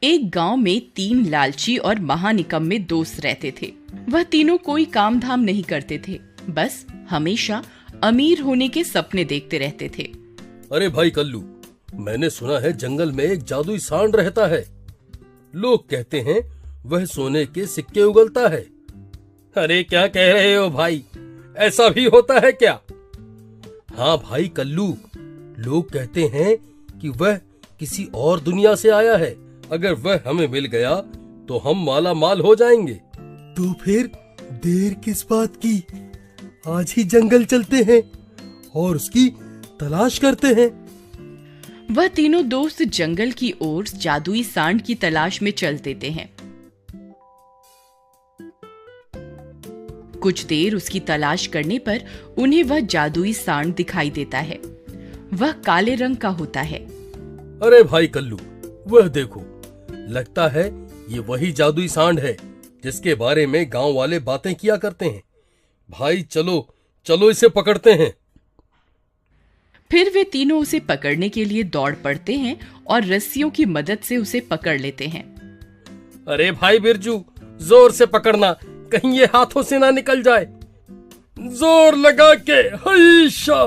एक गांव में 3 लालची और महानिकम्मे दोस्त रहते थे। वह तीनों कोई काम धाम नहीं करते थे, बस हमेशा अमीर होने के सपने देखते रहते थे। अरे भाई कल्लू, मैंने सुना है जंगल में एक जादुई सांड रहता है। लोग कहते हैं वह सोने के सिक्के उगलता है। अरे क्या कह रहे हो भाई, ऐसा भी होता है क्या? हाँ भाई कल्लू, लोग कहते हैं कि वह किसी और दुनिया से आया है। अगर वह हमें मिल गया तो हम माला माल हो जाएंगे। तो फिर देर किस बात की, आज ही जंगल चलते हैं और उसकी तलाश करते हैं। वह तीनों दोस्त जंगल की ओर जादुई सांड की तलाश में चल देते हैं। कुछ देर उसकी तलाश करने पर उन्हें वह जादुई सांड दिखाई देता है। वह काले रंग का होता है। अरे भाई कल्लू, वह देखो, लगता है ये वही जादुई सांड है जिसके बारे में गांव वाले बातें किया करते हैं। भाई चलो चलो इसे पकड़ते हैं। फिर वे तीनों उसे पकड़ने के लिए दौड़ पड़ते हैं और रस्सियों की मदद से उसे पकड़ लेते हैं। अरे भाई बिरजू, जोर से पकड़ना, कहीं ये हाथों से ना निकल जाए। जोर लगा के हईशा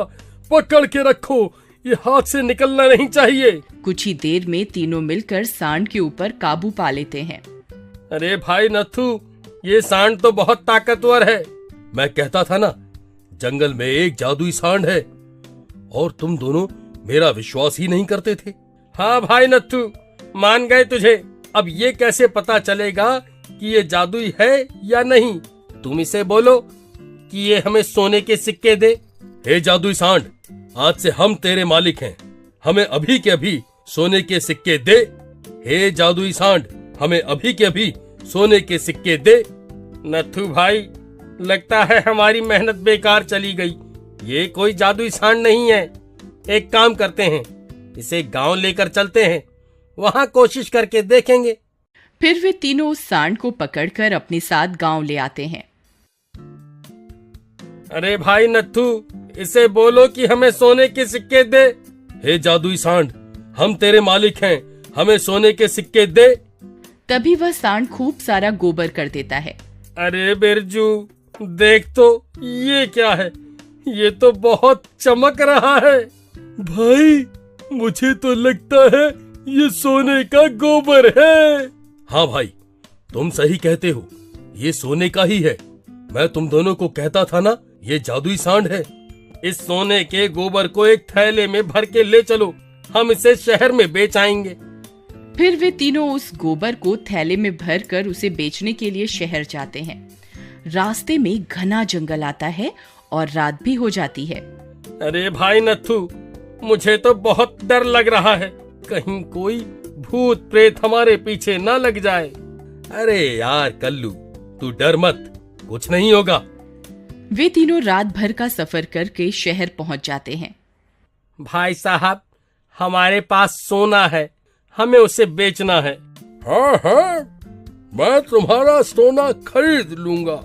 पकड़ के रखो, ये हाथ से निकलना नहीं चाहिए। कुछ ही देर में तीनों मिलकर सांड के ऊपर काबू पा लेते हैं। अरे भाई नथु, ये सांड तो बहुत ताकतवर है। मैं कहता था ना, जंगल में एक जादुई सांड है, और तुम दोनों मेरा विश्वास ही नहीं करते थे। हाँ भाई नथु, मान गए तुझे। अब ये कैसे पता चलेगा कि ये जादुई है या नहीं? तुम इसे बोलो कि ये हमें सोने के सिक्के दे। हे जादुई सांड, आज से हम तेरे मालिक हैं। हमें अभी के अभी सोने के सिक्के दे। हे जादुई सांड, हमें अभी के अभी सोने के सिक्के दे। नथु भाई, लगता है हमारी मेहनत बेकार चली गई। ये कोई जादुई सांड नहीं है। एक काम करते हैं, इसे गांव लेकर चलते हैं, वहां कोशिश करके देखेंगे। फिर वे तीनों उस सांड को पकड़कर अपने साथ गांव ले आते हैं। अरे भाई नथु, इसे बोलो कि हमें सोने के सिक्के दे। हे जादुई सांड, हम तेरे मालिक हैं, हमें सोने के सिक्के दे। तभी वह सांड खूब सारा गोबर कर देता है। अरे बिरजू, देख तो, ये क्या है? ये तो बहुत चमक रहा है। भाई, मुझे तो लगता है ये सोने का गोबर है। हाँ भाई, तुम सही कहते हो, ये सोने का ही है। मैं तुम दोनों को कहता था ना, ये जादुई सांड है। इस सोने के गोबर को एक थैले में भर के ले चलो, हम इसे शहर में बेच आएंगे। फिर वे तीनों उस गोबर को थैले में भरकर उसे बेचने के लिए शहर जाते हैं। रास्ते में घना जंगल आता है और रात भी हो जाती है। अरे भाई नथु, मुझे तो बहुत डर लग रहा है, कहीं कोई भूत प्रेत हमारे पीछे ना लग जाए। अरे यार कल्लू, तू डर मत, कुछ नहीं होगा। वे तीनों रात भर का सफर करके शहर पहुंच जाते हैं। भाई साहब, हमारे पास सोना है, हमें उसे बेचना है। हाँ हाँ, मैं तुम्हारा सोना खरीद लूंगा।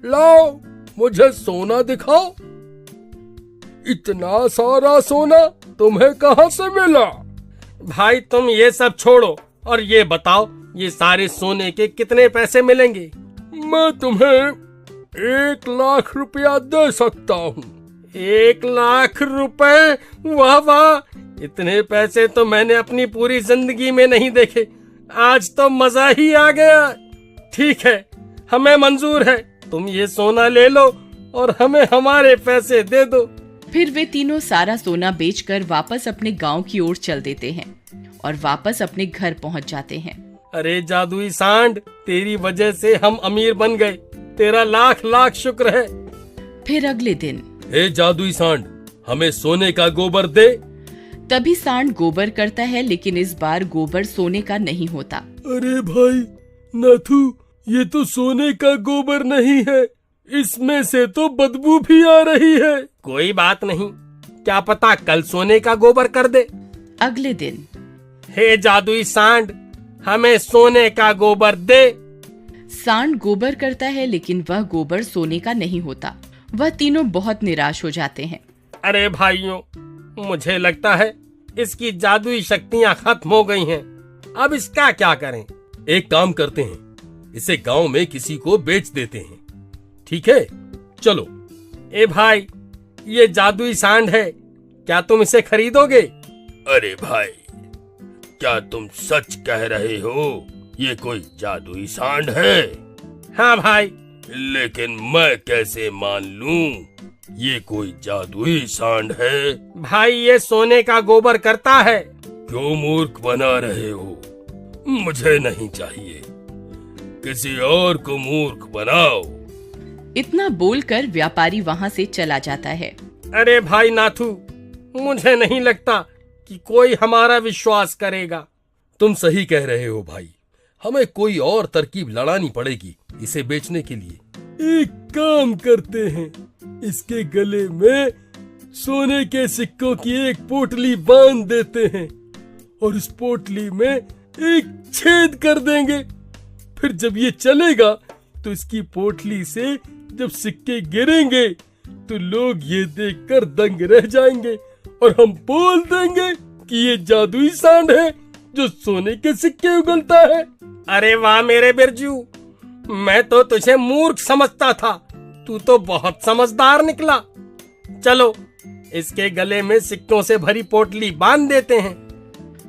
लाओ, मुझे सोना दिखाओ। इतना सारा सोना तुम्हें कहाँ से मिला? भाई तुम ये सब छोड़ो और ये बताओ, ये सारे सोने के कितने पैसे मिलेंगे? मैं तुम्हें 1,00,000 रुपया दे सकता हूँ। 1,00,000 रुपए? वाह वाह, इतने पैसे तो मैंने अपनी पूरी जिंदगी में नहीं देखे। आज तो मजा ही आ गया। ठीक है, हमें मंजूर है, तुम ये सोना ले लो और हमें हमारे पैसे दे दो। फिर वे तीनों सारा सोना बेचकर वापस अपने गांव की ओर चल देते हैं और वापस अपने घर पहुंच जाते हैं। अरे जादुई सांड, तेरी वजह से हम अमीर बन गए, तेरा लाख लाख शुक्र है। फिर अगले दिन, हे जादुई सांड, हमें सोने का गोबर दे। तभी सांड गोबर करता है, लेकिन इस बार गोबर सोने का नहीं होता। अरे भाई नाथू, ये तो सोने का गोबर नहीं है, इसमें से तो बदबू भी आ रही है। कोई बात नहीं, क्या पता कल सोने का गोबर कर दे। अगले दिन, हे जादुई सांड, हमें सोने का गोबर दे। सांड गोबर करता है, लेकिन वह गोबर सोने का नहीं होता। वह तीनों बहुत निराश हो जाते हैं। अरे भाइयों, मुझे लगता है इसकी जादुई शक्तियाँ खत्म हो गई हैं। अब इसका क्या करें? एक काम करते हैं, इसे गांव में किसी को बेच देते हैं। ठीक है, चलो। ए भाई, ये जादुई सांड है, क्या तुम इसे खरीदोगे? अरे भाई, क्या तुम सच कह रहे हो? ये कोई जादुई सांड है? हाँ भाई। लेकिन मैं कैसे मान लूं ये कोई जादुई सांड है? भाई, ये सोने का गोबर करता है। क्यों मूर्ख बना रहे हो? मुझे नहीं चाहिए, किसी और को मूर्ख बनाओ। इतना बोलकर व्यापारी वहाँ से चला जाता है। अरे भाई नाथू, मुझे नहीं लगता कि कोई हमारा विश्वास करेगा। तुम सही कह रहे हो भाई, हमें कोई और तरकीब लड़ानी पड़ेगी इसे बेचने के लिए। एक काम करते हैं, इसके गले में सोने के सिक्कों की एक पोटली बांध देते हैं और उस पोटली में एक छेद कर देंगे। फिर जब ये चलेगा तो इसकी पोटली से जब सिक्के गिरेंगे तो लोग ये देखकर दंग रह जाएंगे और हम बोल देंगे कि ये जादुई सांड है जो सोने के सिक्के उगलता है। अरे वाह मेरे बिरजू, मैं तो तुझे मूर्ख समझता था, तू तो बहुत समझदार निकला। चलो, इसके गले में सिक्कों से भरी पोटली बांध देते हैं।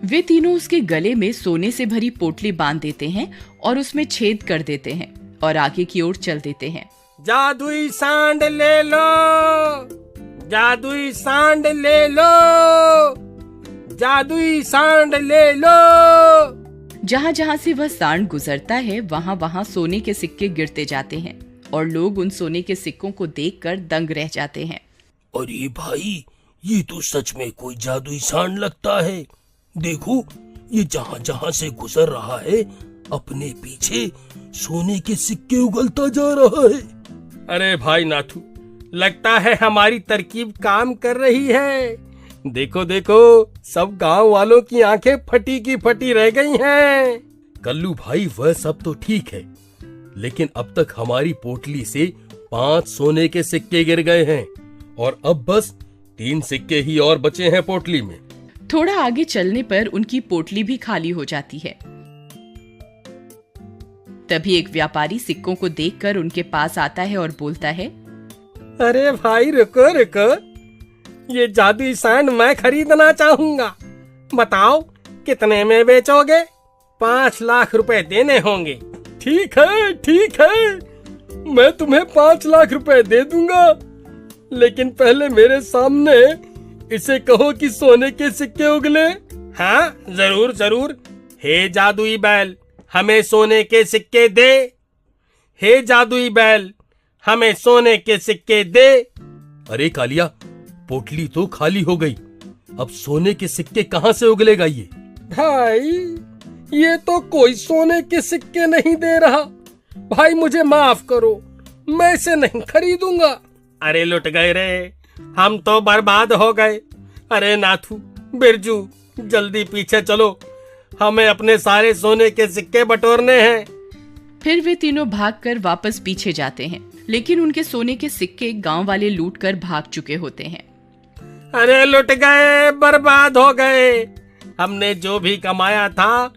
वे तीनों उसके गले में सोने से भरी पोटली बांध देते हैं और उसमें छेद कर देते हैं और आगे की ओर चल देते हैं। जादुई सांड ले लो, जादुई सांड ले लो, जादुई सांड ले लो। जहाँ जहाँ से वह सांड गुजरता है वहाँ वहाँ सोने के सिक्के गिरते जाते हैं और लोग उन सोने के सिक्कों को देखकर दंग रह जाते हैं। अरे भाई, ये तो सच में कोई जादुई सांड लगता है। देखो, ये जहाँ जहाँ से गुजर रहा है अपने पीछे सोने के सिक्के उगलता जा रहा है। अरे भाई नाथू, लगता है हमारी तरकीब काम कर रही है। देखो देखो, सब गांव वालों की आंखें फटी की फटी रह गई हैं। कल्लू भाई, वह सब तो ठीक है, लेकिन अब तक हमारी पोटली से 5 सोने के सिक्के गिर गए हैं और अब बस 3 सिक्के ही और बचे हैं पोटली में। थोड़ा आगे चलने पर उनकी पोटली भी खाली हो जाती है। तभी एक व्यापारी सिक्कों को देखकर उनके पास आता है और बोलता है, अरे भाई रुको रुको, ये जादुई सांड मैं खरीदना चाहूंगा। बताओ कितने में बेचोगे? 5 लाख रुपए देने होंगे। ठीक है, मैं तुम्हें 5 लाख रुपए दे दूंगा, लेकिन पहले मेरे सामने इसे कहो कि सोने के सिक्के उगले। हाँ, जरूर जरूर। हे जादुई बैल, हमें सोने के सिक्के दे। हे जादुई बैल, हमें सोने के सिक्के दे। अरे कालिया, पोटली तो खाली हो गई, अब सोने के सिक्के कहाँ से उगलेगा ये? भाई, ये तो कोई सोने के सिक्के नहीं दे रहा। भाई मुझे माफ करो, मैं इसे नहीं खरीदूंगा। अरे लुट गए रे, हम तो बर्बाद हो गए। अरे नाथू, बिरजू, जल्दी पीछे चलो, हमें अपने सारे सोने के सिक्के बटोरने हैं। फिर वे तीनों भागकर वापस पीछे जाते हैं, लेकिन उनके सोने के सिक्के गांव वाले लूटकर भाग चुके होते हैं। अरे लुट गए, बर्बाद हो गए। हमने जो भी कमाया था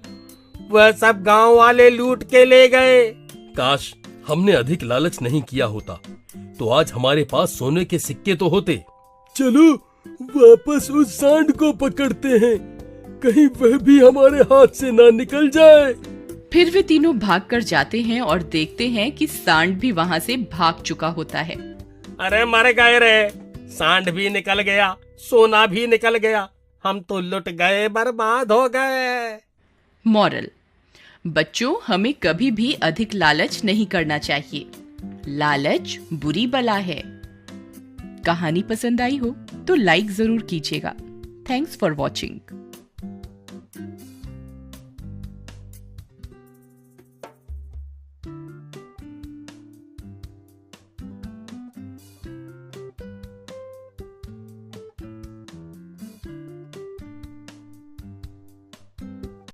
वह सब गांव वाले लूट के ले गए। काश हमने अधिक लालच नहीं किया होता, तो आज हमारे पास सोने के सिक्के तो होते। चलो वापस उस सांड को पकड़ते हैं, कहीं वह भी हमारे हाथ से ना निकल जाए। फिर वे तीनों भागकर जाते हैं और देखते हैं कि सांड भी वहाँ से भाग चुका होता है। अरे मर गए रे, सांड भी निकल गया, सोना भी निकल गया, हम तो लुट गए, बर्बाद हो गए। मॉरल: बच्चों, हमें कभी भी अधिक लालच नहीं करना चाहिए। लालच बुरी बला है। कहानी पसंद आई हो तो लाइक जरूर कीजिएगा। Thanks for watching.